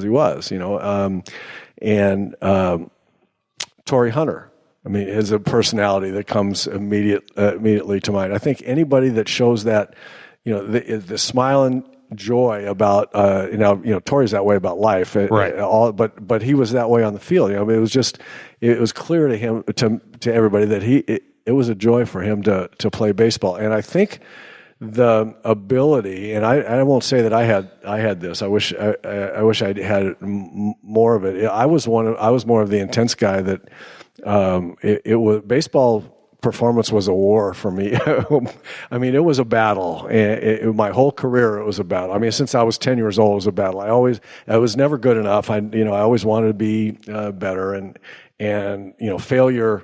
he was, and Torii Hunter. I mean, is a personality that comes immediately to mind. I think anybody that shows that, the smile and joy about, Tori's that way about life, right? But he was that way on the field. I mean, it was clear to him, to everybody, that it was a joy for him to play baseball. And I think the ability, and I won't say that I had this. I wish I'd had more of it. I was more of the intense guy that. It was baseball performance was a war for me. I mean, it was a battle. My whole career, it was a battle. I mean, since I was 10 years old, it was a battle. I was never good enough. I always wanted to be better, and failure,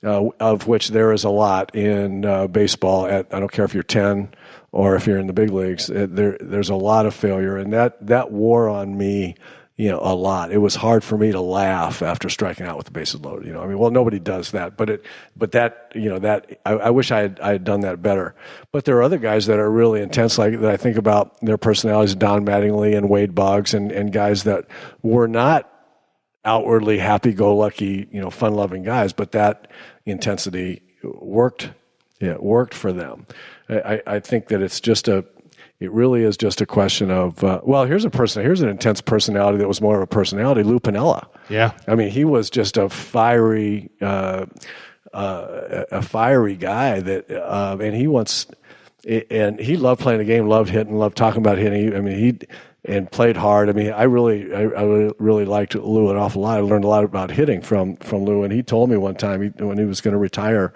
of which there is a lot in baseball. I don't care if you're 10 or if you're in the big leagues. There's a lot of failure, and that wore on me. A lot. It was hard for me to laugh after striking out with the bases loaded. Nobody does that, but that I wish I had done that better. But there are other guys that are really intense, like that I think about their personalities, Don Mattingly and Wade Boggs, and guys that were not outwardly happy-go-lucky, fun-loving guys, but that intensity worked. Yeah, it worked for them. I think that it really is just a question of, here's an intense personality that was more of a personality, Lou Piniella. Yeah. I mean, he was just a fiery guy that, and he loved playing the game, loved hitting, loved talking about hitting. I mean, and played hard. I mean, I really liked Lou an awful lot. I learned a lot about hitting from Lou, and he told me one time when he was going to retire,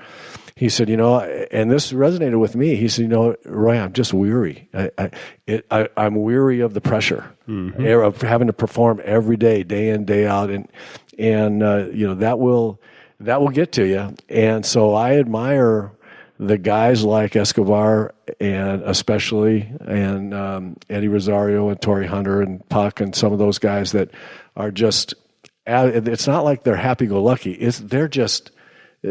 he said, and this resonated with me. He said, Roy, I'm just weary. I'm weary of the pressure of having to perform every day, day in, day out, and that will get to you. And so I admire the guys like Escobar and Eddie Rosario and Torii Hunter and Puck and some of those guys that are just. It's not like they're happy-go-lucky.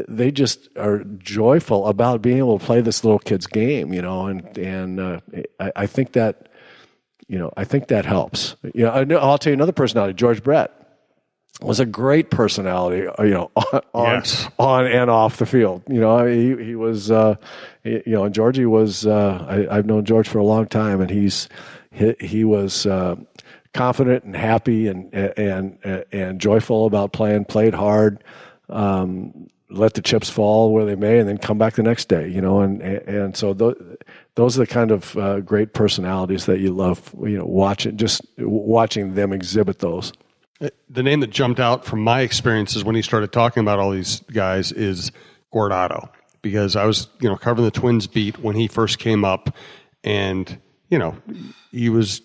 They just are joyful about being able to play this little kid's game, and I think that, helps. I'll tell you another personality, George Brett was a great personality, on and off the field. He was, and Georgie was, I've known George for a long time, and he was confident and happy and joyful about playing, played hard, let the chips fall where they may, and then come back the next day, and so those are the kind of great personalities that you love, watching them exhibit those. The name that jumped out from my experiences when he started talking about all these guys is Guardado, because I was, covering the Twins beat when he first came up, and, he was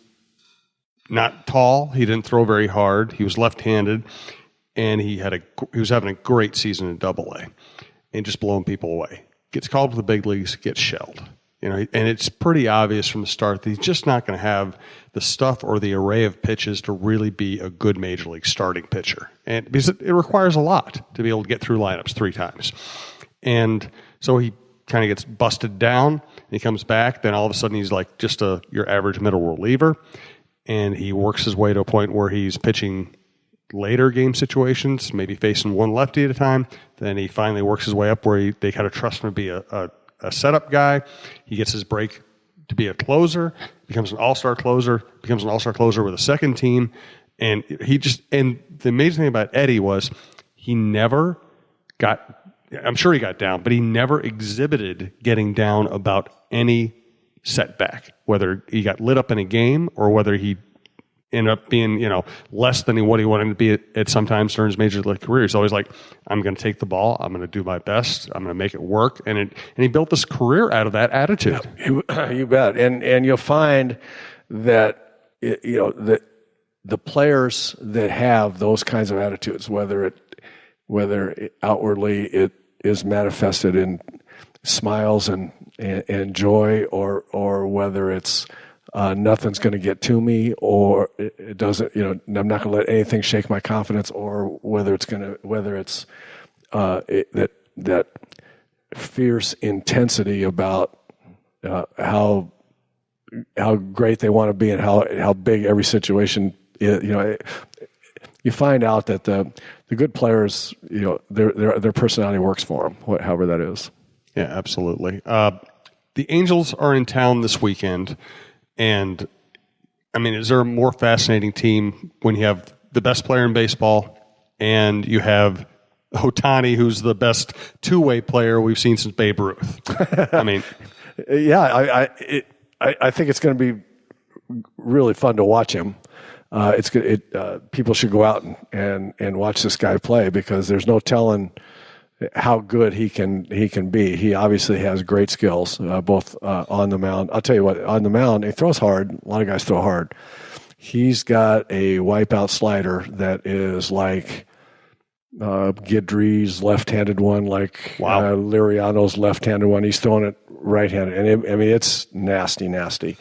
not tall. He didn't throw very hard. He was left-handed. And he was having a great season in Double-A, and just blowing people away. Gets called to the big leagues, gets shelled. And it's pretty obvious from the start that he's just not going to have the stuff or the array of pitches to really be a good major league starting pitcher. And because it requires a lot to be able to get through lineups 3 times. And so he kind of gets busted down, and he comes back. Then all of a sudden he's like just your average middle reliever, and he works his way to a point where he's pitching later game situations, maybe facing one lefty at a time. Then he finally works his way up where they kind of trust him to be a setup guy. He gets his break to be a closer, becomes an all-star closer with a second team. And and the amazing thing about Eddie was he never I'm sure he got down, but he never exhibited getting down about any setback, whether he got lit up in a game or whether he ended up being, less than what he wanted to be at sometimes during his major league career. He's always like, I'm going to take the ball. I'm going to do my best. I'm going to make it work. And he built this career out of that attitude. Yeah, you bet. And you'll find that, the players that have those kinds of attitudes, whether outwardly it is manifested in smiles and joy, or whether it's nothing's going to get to me, or it doesn't. I'm not going to let anything shake my confidence, or whether it's that fierce intensity about how great they want to be and how big every situation you find out that the good players, their personality works for them, however that is. Yeah, absolutely. The Angels are in town this weekend, and I mean, is there a more fascinating team when you have the best player in baseball and you have Ohtani, who's the best two-way player we've seen since Babe Ruth? I mean, yeah, I think it's going to be really fun to watch him. People should go out and watch this guy play, because there's no telling how good he can be. He obviously has great skills, both on the mound. I'll tell you what, on the mound, he throws hard. A lot of guys throw hard. He's got a wipeout slider that is like Guidry's left-handed one, like Liriano's left-handed one. He's throwing it right-handed, and it's nasty.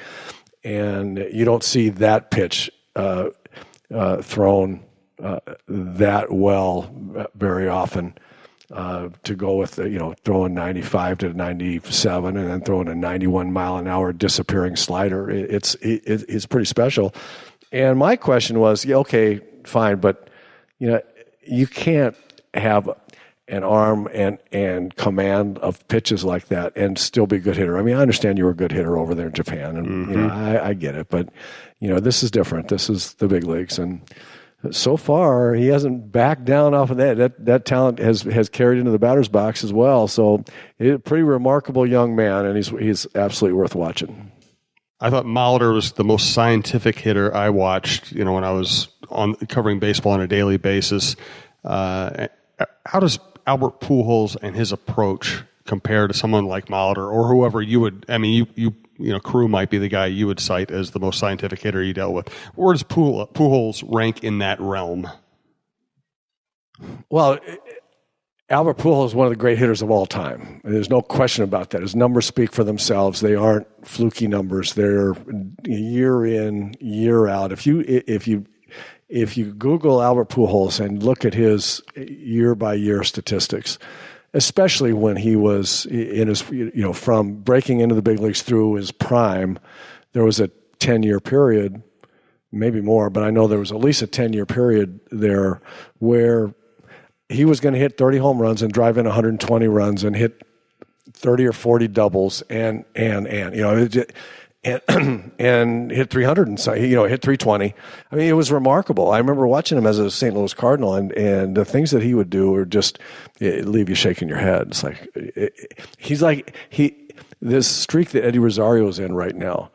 And you don't see that pitch thrown that well very often. To go with throwing 95 to 97 and then throwing a 91 mile an hour disappearing slider, it's pretty special. And my question was, okay, fine, but you can't have an arm and command of pitches like that and still be a good hitter. I mean, I understand you were a good hitter over there in Japan, and I get it, but this is different. This is the big leagues, and so far he hasn't backed down off of that. That talent has carried into the batter's box as well. So he's a pretty remarkable young man, and he's absolutely worth watching. I thought Molitor was the most scientific hitter I watched, when I was covering baseball on a daily basis. How does Albert Pujols and his approach compare to someone like Molitor or whoever you would? I mean, Crew might be the guy you would cite as the most scientific hitter you dealt with. Where does Pujols rank in that realm? Well, Albert Pujols is one of the great hitters of all time. There's no question about that. His numbers speak for themselves. They aren't fluky numbers. They're year in, year out. If you Google Albert Pujols and look at his year-by-year statistics, especially when he was in his, from breaking into the big leagues through his prime, there was a 10-year period, maybe more, but I know there was at least a 10-year period there where he was going to hit 30 home runs and drive in 120 runs and hit 30 or 40 doubles and hit 300 and hit 320. I mean, it was remarkable. I remember watching him as a St. Louis Cardinal, and the things that he would do were just leave you shaking your head. It's like this streak that Eddie Rosario is in right now.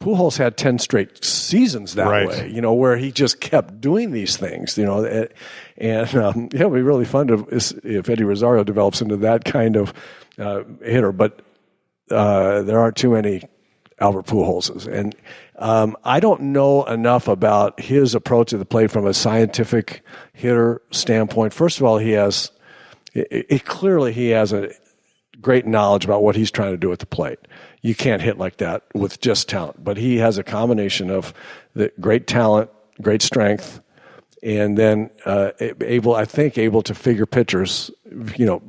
Pujols had 10 straight seasons that way, where he just kept doing these things, and it'd be really fun if Eddie Rosario develops into that kind of hitter. But there aren't too many Albert Pujolses. And I don't know enough about his approach to the plate from a scientific hitter standpoint. First of all, he has a great knowledge about what he's trying to do at the plate. You can't hit like that with just talent. But he has a combination of the great talent, great strength, and then able to figure pitchers,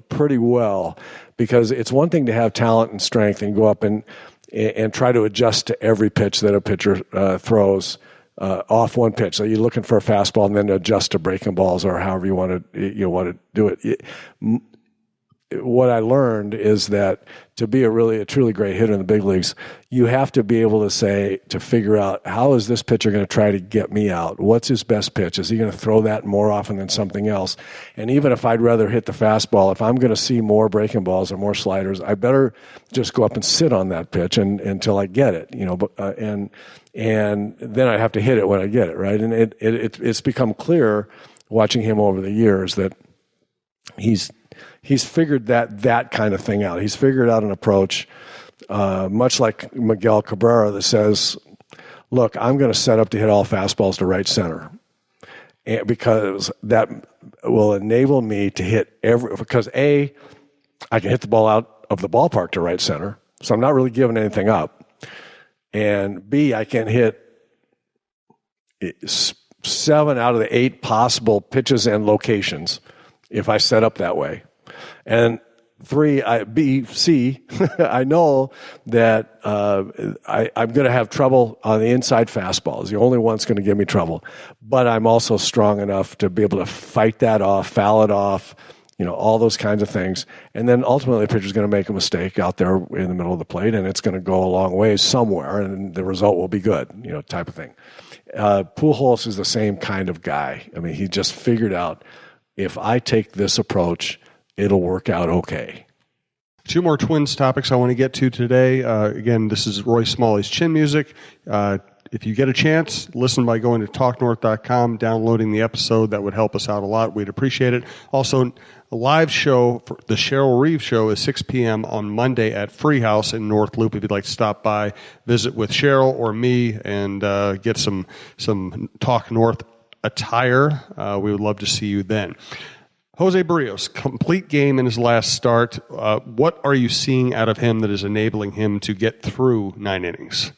pretty well. Because it's one thing to have talent and strength and go up and try to adjust to every pitch that a pitcher throws off one pitch. So you're looking for a fastball and then adjust to breaking balls or however you want to do it. What I learned is that to be a truly great hitter in the big leagues, you have to be able to figure out, how is this pitcher going to try to get me out? What's his best pitch? Is he going to throw that more often than something else? And even if I'd rather hit the fastball, if I'm going to see more breaking balls or more sliders, I better just go up and sit on that pitch until I get it, and then I have to hit it when I get it, right? And it's become clear watching him over the years that he's figured that kind of thing out. He's figured out an approach, much like Miguel Cabrera, that says, look, I'm going to set up to hit all fastballs to right center, because that will enable me to hit because I can hit the ball out of the ballpark to right center, so I'm not really giving anything up. And B, I can hit 7 out of the 8 possible pitches and locations if I set up that way. And 3, B, C, I know that I'm going to have trouble on the inside fastball. Is the only one that's going to give me trouble. But I'm also strong enough to be able to fight that off, foul it off, all those kinds of things. And then ultimately the pitcher's going to make a mistake out there in the middle of the plate, and it's going to go a long ways somewhere, and the result will be good, type of thing. Pujols is the same kind of guy. I mean, he just figured out, if I take this approach, it'll work out okay. 2 more Twins topics I want to get to today. Again, this is Roy Smalley's Chin Music. If you get a chance, listen by going to talknorth.com, downloading the episode. That would help us out a lot. We'd appreciate it. Also, a live show, for the Cheryl Reeve Show, is 6 p.m. on Monday at Free House in North Loop. If you'd like to stop by, visit with Cheryl or me, and get some Talk North attire, we would love to see you then. Jose Rios, complete game in his last start. What are you seeing out of him that is enabling him to get through 9 innings?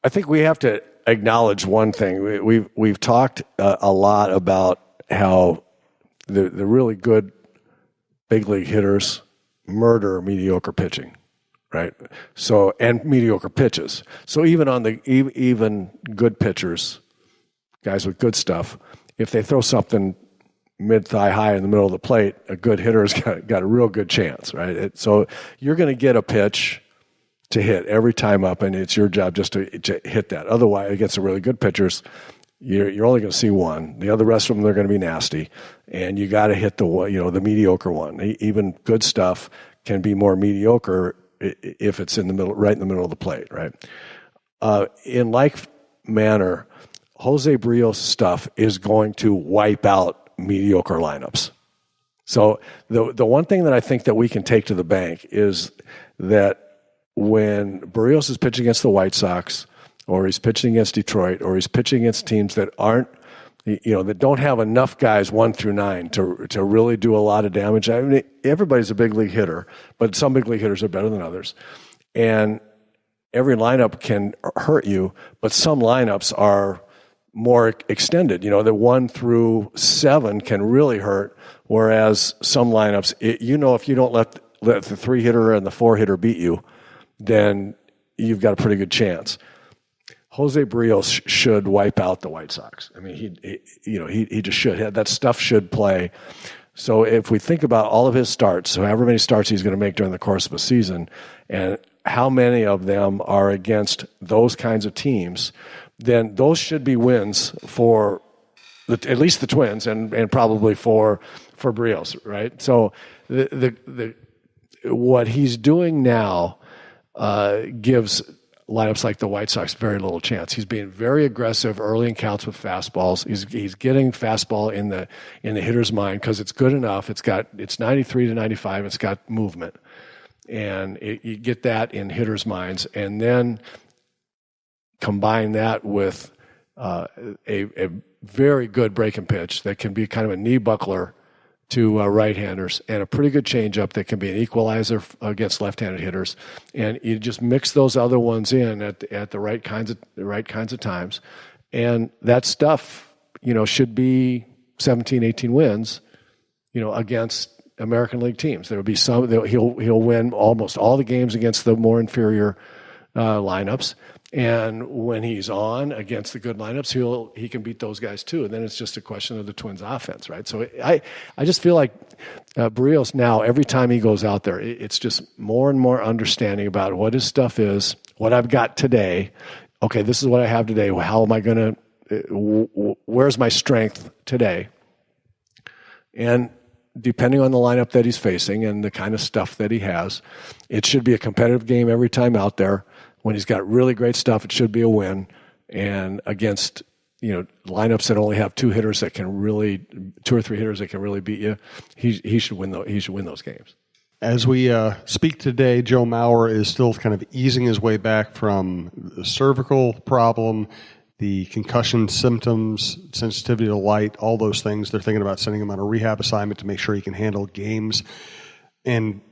I think we have to acknowledge one thing. We've talked a lot about how the really good big league hitters murder mediocre pitching, right? So, and mediocre pitches. So even on the even good pitchers, guys with good stuff, if they throw something mid-thigh high in the middle of the plate, a good hitter's got a real good chance, right? So you're going to get a pitch to hit every time up, and it's your job just to hit that. Otherwise, against the really good pitchers, you're only going to see one. The other rest of them, they're going to be nasty, and you got to hit the mediocre one. Even good stuff can be more mediocre if it's in the middle, right in the middle of the plate, right? In like manner, Jose Rios stuff is going to wipe out mediocre lineups. So the one thing that I think that we can take to the bank is that when Rios is pitching against the White Sox, or he's pitching against Detroit, or he's pitching against teams that aren't, that don't have enough guys 1 through 9 to really do a lot of damage. I mean, everybody's a big league hitter, but some big league hitters are better than others. And every lineup can hurt you, but some lineups are more extended. The 1 through 7 can really hurt, whereas some lineups, if you don't let the 3-hitter and the 4-hitter beat you, then you've got a pretty good chance. Jose Rios should wipe out the White Sox. I mean, he just should. That stuff should play. So if we think about all of his starts, so however many starts he's going to make during the course of a season, and how many of them are against those kinds of teams, then those should be wins for at least the Twins and probably for Rios, right? So what he's doing now gives lineups like the White Sox very little chance. He's being very aggressive early in counts with fastballs. He's getting fastball in the hitter's mind because it's good enough. It's 93 to 95. It's got movement, and you get that in hitters' minds, and then combine that with a very good breaking pitch that can be kind of a knee buckler to right-handers, and a pretty good changeup that can be an equalizer against left-handed hitters. And you just mix those other ones in at the right kinds of times, and that stuff should be 17, 18 wins, against American League teams. There will be some he'll win almost all the games against the more inferior lineups. And when he's on against the good lineups, he can beat those guys too. And then it's just a question of the Twins' offense, right? So I just feel like Rios now, every time he goes out there, it's just more and more understanding about what his stuff is, what I've got today. Okay, this is what I have today. How am I going to? Where's my strength today? And depending on the lineup that he's facing and the kind of stuff that he has, it should be a competitive game every time out there. When he's got really great stuff, it should be a win. And against lineups that only have 2 or 3 hitters that can really beat you, he should win those games. As we speak today, Joe Mauer is still kind of easing his way back from the cervical problem, the concussion symptoms, sensitivity to light, all those things. They're thinking about sending him on a rehab assignment to make sure he can handle games. And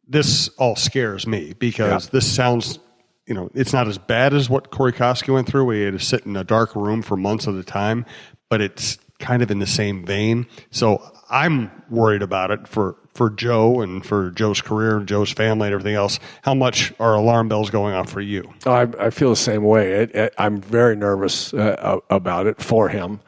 this all scares me because this sounds, it's not as bad as what Corey Koski went through, where he had to sit in a dark room for months at a time, but it's kind of in the same vein. So I'm worried about it for for Joe and for Joe's career and Joe's family and everything else, how much are alarm bells going off for you? I feel the same way. I'm very nervous about it for him.